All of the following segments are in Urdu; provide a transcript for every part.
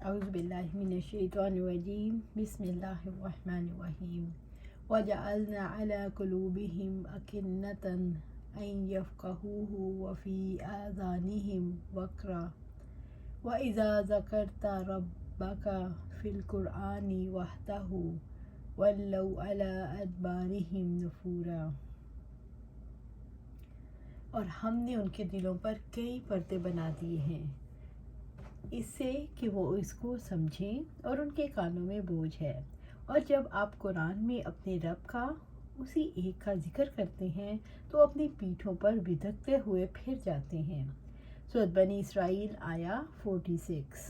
اعوذ باللہ من الشیطان الرجیم بسم اللہ الرحمن الرحیم وجعلنا على قلوبهم أكنة أن يفقهوه وفي آذانهم وقرا وإذا ذكرت ربك في القرآن وحده ولوا على أدبارهم نفورا۔ اور ہم نے ان کے دلوں پر کئی پردے بنا دیے ہیں اس سے کہ وہ اس کو سمجھیں، اور ان کے کانوں میں بوجھ ہے، اور جب آپ قرآن میں اپنے رب کا اسی ایک کا ذکر کرتے ہیں تو اپنی پیٹھوں پر بھٹکتے ہوئے پھر جاتے ہیں۔ سورۃ بنی اسرائیل آیا 46۔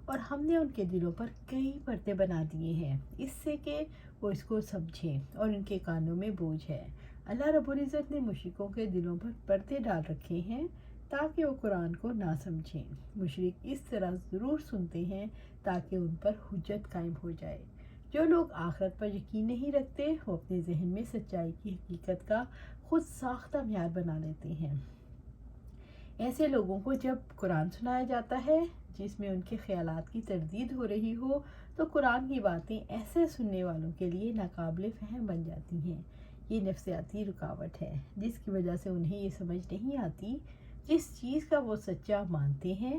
اور ہم نے ان کے دلوں پر کئی پردے بنا دیے ہیں اس سے کہ وہ اس کو سمجھیں، اور ان کے کانوں میں بوجھ ہے۔ اللہ رب العزت نے مشرکوں کے دلوں پر پردے ڈال رکھے ہیں تاکہ وہ قرآن کو نہ سمجھیں۔ مشرک اس طرح ضرور سنتے ہیں تاکہ ان پر حجت قائم ہو جائے۔ جو لوگ آخرت پر یقین نہیں رکھتے وہ اپنے ذہن میں سچائی کی حقیقت کا خود ساختہ معیار بنا لیتے ہیں۔ ایسے لوگوں کو جب قرآن سنایا جاتا ہے جس میں ان کے خیالات کی تردید ہو رہی ہو تو قرآن کی باتیں ایسے سننے والوں کے لیے ناقابل فہم بن جاتی ہیں۔ یہ نفسیاتی رکاوٹ ہے جس کی وجہ سے انہیں یہ سمجھ نہیں آتی جس چیز کا وہ سچا مانتے ہیں،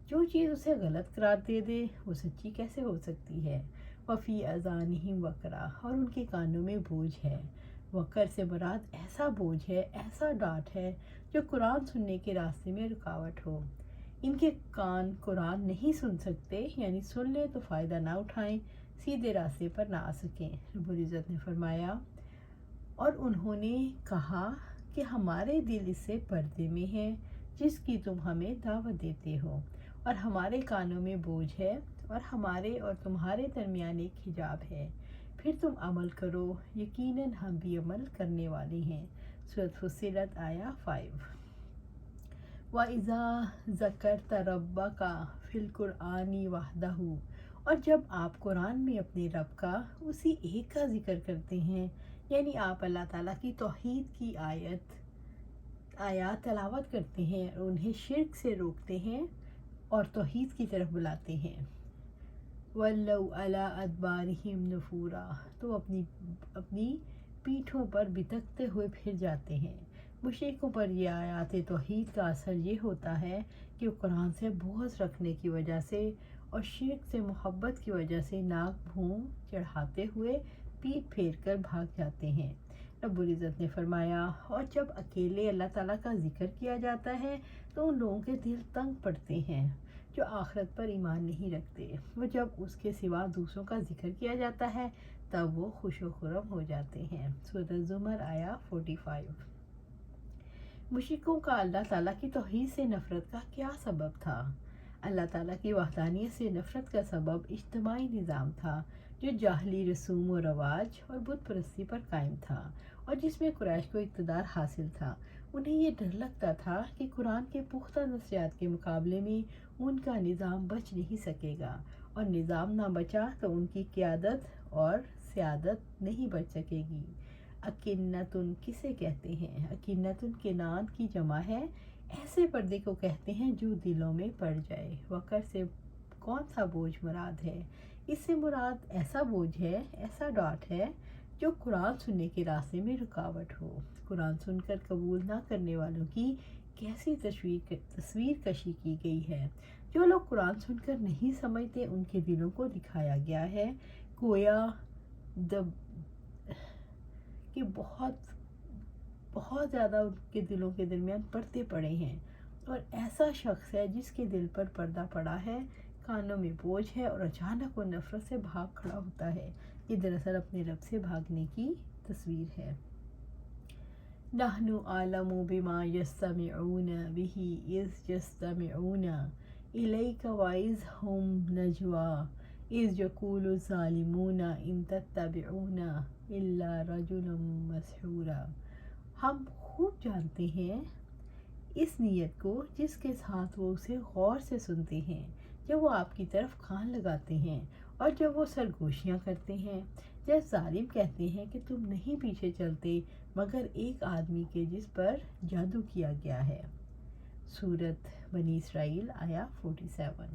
جو چیز اسے غلط قرار دے دے وہ سچی کیسے ہو سکتی ہے۔ وفی اذانہم وقرا، اور ان کے کانوں میں بوجھ ہے۔ وقر سے مراد ایسا بوجھ ہے، ایسا ڈانٹ ہے جو قرآن سننے کے راستے میں رکاوٹ ہو۔ ان کے کان قرآن نہیں سن سکتے، یعنی سن لیں تو فائدہ نہ اٹھائیں، سیدھے راستے پر نہ آ سکیں۔ رب العزت نے فرمایا اور انہوں نے کہا کہ ہمارے دل اس سے پردے میں ہیں جس کی تم ہمیں دعوت دیتے ہو، اور ہمارے کانوں میں بوجھ ہے، اور ہمارے اور تمہارے درمیان ایک حجاب ہے، پھر تم عمل کرو، یقیناً ہم بھی عمل کرنے والے ہیں۔ سورۃ فصلت آیا 5۔ وَإِذَا ذَكَرْتَ رَبَّكَ فِي الْقُرْآنِ وَحْدَهُ، اور جب آپ قرآن میں اپنے رب کا اسی ایک کا ذکر کرتے ہیں، یعنی آپ اللہ تعالیٰ کی توحید کی آیات تلاوت کرتے ہیں اور انہیں شرک سے روکتے ہیں اور توحید کی طرف بلاتے ہیں۔ وَلَّوْا عَلَىٰ أَدْبَارِهِمْ نُفُورًا، تو اپنی پیٹھوں پر بھٹکتے ہوئے پھر جاتے ہیں۔ مشرکوں پر یہ آیات توحید کا اثر یہ ہوتا ہے کہ وہ قرآن سے بغض رکھنے کی وجہ سے اور شرک سے محبت کی وجہ سے ناک بھون چڑھاتے ہوئے پیٹ پھیر کر بھاگ جاتے ہیں۔ رب العزت نے فرمایا اور جب اکیلے اللہ تعالیٰ کا ذکر کیا جاتا ہے تو ان لوگوں کے دل تنگ پڑتے ہیں جو آخرت پر ایمان نہیں رکھتے، وہ جب اس کے سوا دوسروں کا ذکر کیا جاتا ہے تب وہ خوش و خرم ہو جاتے ہیں۔ سورۃ الزمر آیا 45۔ مشرکوں کا اللہ تعالیٰ کی توحید سے نفرت کا کیا سبب تھا؟ اللہ تعالیٰ کی وحدانیت سے نفرت کا سبب اجتماعی نظام تھا جو جاہلی رسوم و رواج اور بت پرستی پر قائم تھا، اور جس میں قریش کو اقتدار حاصل تھا۔ انہیں یہ ڈر لگتا تھا کہ قرآن کے پختہ نصیحت کے مقابلے میں ان کا نظام بچ نہیں سکے گا، اور نظام نہ بچا تو ان کی قیادت اور سیادت نہیں بچ سکے گی۔ اکنتن کسے کہتے ہیں؟ اکنتن کنان کی جمع ہے، ایسے پردے کو کہتے ہیں جو دلوں میں پڑ جائے۔ وقر سے کون سا بوجھ مراد ہے؟ اس سے مراد ایسا بوجھ ہے، ایسا ڈانٹ ہے جو قرآن سننے کے راستے میں رکاوٹ ہو۔ قرآن سن کر قبول نہ کرنے والوں کی کیسی تصویر کشی کی گئی ہے۔ جو لوگ قرآن سن کر نہیں سمجھتے ان کے دلوں کو دکھایا گیا ہے گویا کہ بہت زیادہ ان کے دلوں کے درمیان پردے پڑے ہیں، اور ایسا شخص ہے جس کے دل پر پردہ پڑا ہے، کانوں میں بوجھ ہے، اور اچانک وہ نفرت سے بھاگ کھڑا ہوتا ہے۔ یہ دراصل اپنے رب سے بھاگنے کی تصویر ہے۔ نحن اعلم بما يستمعون به اذ يستمعون الیک واذ هم نجوى اذ يقول الظالمون ان تتبعون الا رجلا مسحورا۔ ہم خوب جانتے ہیں اس نیت کو جس کے ساتھ وہ اسے غور سے سنتے ہیں جب وہ آپ کی طرف کان لگاتے ہیں اور جب وہ سرگوشیاں کرتے ہیں، جب ظالم کہتے ہیں کہ تم نہیں پیچھے چلتے مگر ایک آدمی کے جس پر جادو کیا گیا ہے۔ سورۃ بنی اسرائیل آیا 47۔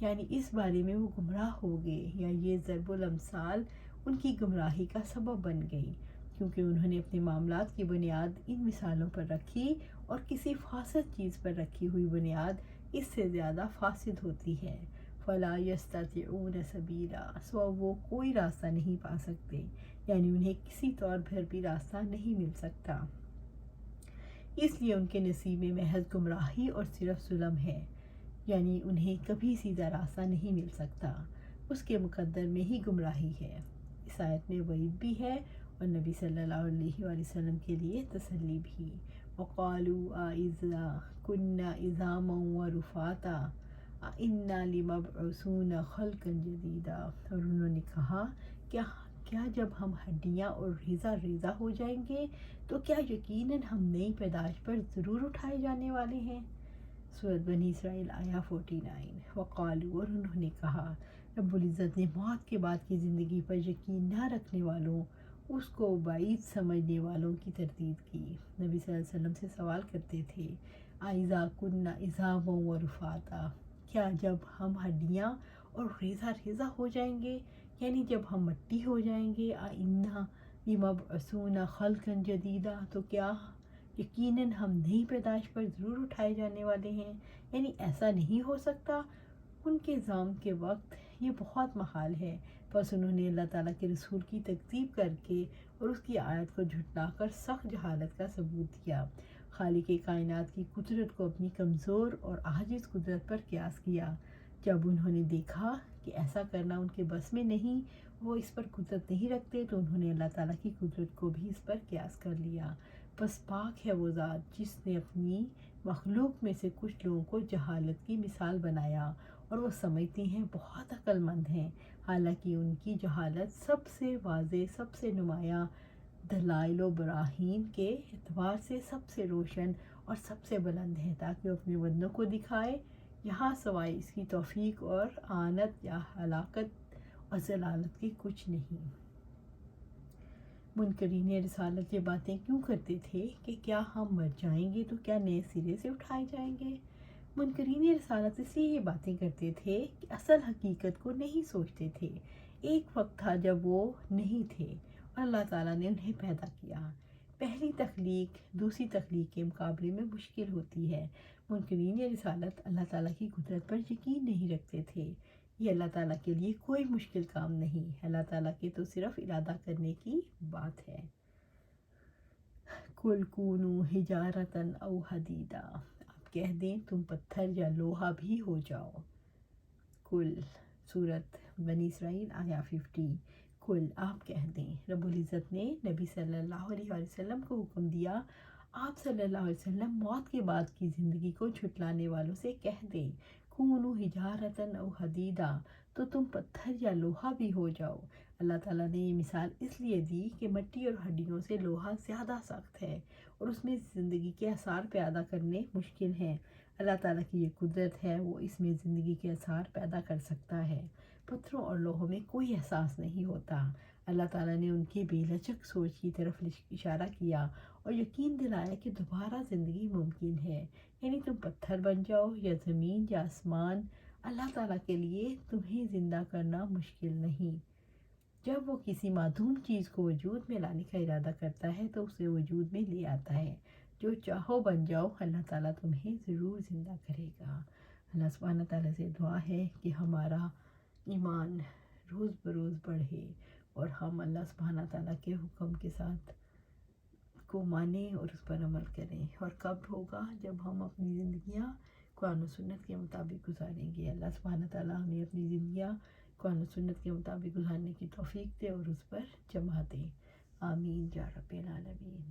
یعنی اس بارے میں وہ گمراہ ہو گئے، یا یہ ضرب الامثال ان کی گمراہی کا سبب بن گئی، کیونکہ انہوں نے اپنے معاملات کی بنیاد ان مثالوں پر رکھی، اور کسی فاسد چیز پر رکھی ہوئی بنیاد اس سے زیادہ فاسد ہوتی ہے۔ فلا یستطیعون سبیلا، سو وہ کوئی راستہ نہیں پا سکتے، یعنی انہیں کسی طور پر بھی راستہ نہیں مل سکتا، اس لیے ان کے نصیب میں محض گمراہی اور صرف ظلم ہے، یعنی انہیں کبھی سیدھا راستہ نہیں مل سکتا، اس کے مقدر میں ہی گمراہی ہے۔ اس آیت میں وعید بھی ہے اور نبی صلی اللہ علیہ وآلہ وسلم کے لیے تسلی بھی۔ وَقَالُوا أَإِذَا كُنَّا عِظَامًا وَرُفَاتًا أَإِنَّا لَمَبْعُوثُونَ خَلْقًا جَدِيدًا، اور انہوں نے کہا کیا جب ہم ہڈیاں اور ریزہ ریزہ ہو جائیں گے تو کیا یقیناً ہم نئی پیدائش پر ضرور اٹھائے جانے والے ہیں۔ سورۃ بنی اسرائیل آیا 49۔ وقالو، اور انہوں نے کہا، رب العزت نے موت کے بعد کی زندگی پر یقین نہ رکھنے والوں، اس کو بعید سمجھنے والوں کی تردید کی۔ نبی صلی اللہ علیہ وسلم سے سوال کرتے تھے، اِذَا كُنَّا عِظَامًا وَرُفَاتًا، کیا جب ہم ہڈیاں اور ریزہ ریزہ ہو جائیں گے، یعنی جب ہم مٹی ہو جائیں گے، اِنَّا لَمَبْعُوثُونَ خَلْقًا جَدِيدًا، تو کیا یقیناً ہم نئی پیدائش پر ضرور اٹھائے جانے والے ہیں، یعنی ایسا نہیں ہو سکتا۔ ان کے زام کے وقت یہ بہت محال ہے، بس انہوں نے اللہ تعالیٰ کے رسول کی تکذیب کر کے اور اس کی آیت کو جھٹلا کر سخت جہالت کا ثبوت دیا، خالق کائنات کی قدرت کو اپنی کمزور اور عاجز قدرت پر قیاس کیا۔ جب انہوں نے دیکھا کہ ایسا کرنا ان کے بس میں نہیں، وہ اس پر قدرت نہیں رکھتے، تو انہوں نے اللہ تعالیٰ کی قدرت کو بھی اس پر قیاس کر لیا۔ بس پاک ہے وہ ذات جس نے اپنی مخلوق میں سے کچھ لوگوں کو جہالت کی مثال بنایا، اور وہ سمجھتے ہیں بہت عقل مند ہیں، حالانکہ ان کی جہالت سب سے واضح، سب سے نمایاں دلائل و براہین کے اعتبار سے سب سے روشن اور سب سے بلند ہے، تاکہ وہ اپنے بندوں کو دکھائے، یہاں سوائے اس کی توفیق اور اعانت یا ہلاکت اور ضلالت کے کچھ نہیں۔ منکرین رسالت یہ باتیں کیوں کرتے تھے کہ کیا ہم مر جائیں گے تو کیا نئے سرے سے اٹھائے جائیں گے؟ منکرین رسالت اس لیے یہ باتیں کرتے تھے کہ اصل حقیقت کو نہیں سوچتے تھے۔ ایک وقت تھا جب وہ نہیں تھے اور اللہ تعالیٰ نے انہیں پیدا کیا۔ پہلی تخلیق دوسری تخلیق کے مقابلے میں مشکل ہوتی ہے۔ منکرین رسالت اللہ تعالیٰ کی قدرت پر یقین نہیں رکھتے تھے۔ یہ اللہ تعالیٰ کے لیے کوئی مشکل کام نہیں، اللہ تعالیٰ کے تو صرف ارادہ کرنے کی بات ہے۔ قُلْ كُونُوا حِجَارَةً أَوْ حَدِيدًا، آپ کہہ دیں تم پتھر یا لوہا بھی ہو جاؤ۔ قُلْ، سورۃ بنی اسرائیل آیا 50۔ قُلْ، آپ کہہ دیں، رب العزت نے نبی صلی اللہ علیہ وآلہ وسلم کو حکم دیا، آپ صلی اللہ علیہ وسلم موت کے بعد کی زندگی کو جھٹلانے والوں سے کہہ دیں، کونوا حجارۃ او حدیدا، تو تم پتھر یا لوہا بھی ہو جاؤ۔ اللہ تعالیٰ نے یہ مثال اس لیے دی کہ مٹی اور ہڈیوں سے لوہا زیادہ سخت ہے اور اس میں زندگی کے آثار پیدا کرنے مشکل ہیں۔ اللہ تعالیٰ کی یہ قدرت ہے، وہ اس میں زندگی کے آثار پیدا کر سکتا ہے۔ پتھروں اور لوہوں میں کوئی احساس نہیں ہوتا۔ اللہ تعالیٰ نے ان کی بے لچک سوچ کی طرف اشارہ کیا اور یقین دلایا کہ دوبارہ زندگی ممکن ہے، یعنی تم پتھر بن جاؤ یا زمین یا آسمان، اللہ تعالیٰ کے لیے تمہیں زندہ کرنا مشکل نہیں۔ جب وہ کسی معدوم چیز کو وجود میں لانے کا ارادہ کرتا ہے تو اسے وجود میں لے آتا ہے۔ جو چاہو بن جاؤ، اللہ تعالیٰ تمہیں ضرور زندہ کرے گا۔ اللہ سبحانہ تعالیٰ سے دعا ہے کہ ہمارا ایمان روز بروز بڑھے اور ہم اللہ سبحانہ تعالیٰ کے حکم کے ساتھ کو مانیں اور اس پر عمل کریں۔ اور کب ہوگا؟ جب ہم اپنی زندگیاں قرآن و سنت کے مطابق گزاریں گے۔ اللہ سبحانہ تعالیٰ ہمیں اپنی زندگیاں قرآن و سنت کے مطابق گزارنے کی توفیق دے اور اس پر جمع دے۔ آمین یا رب العالمین۔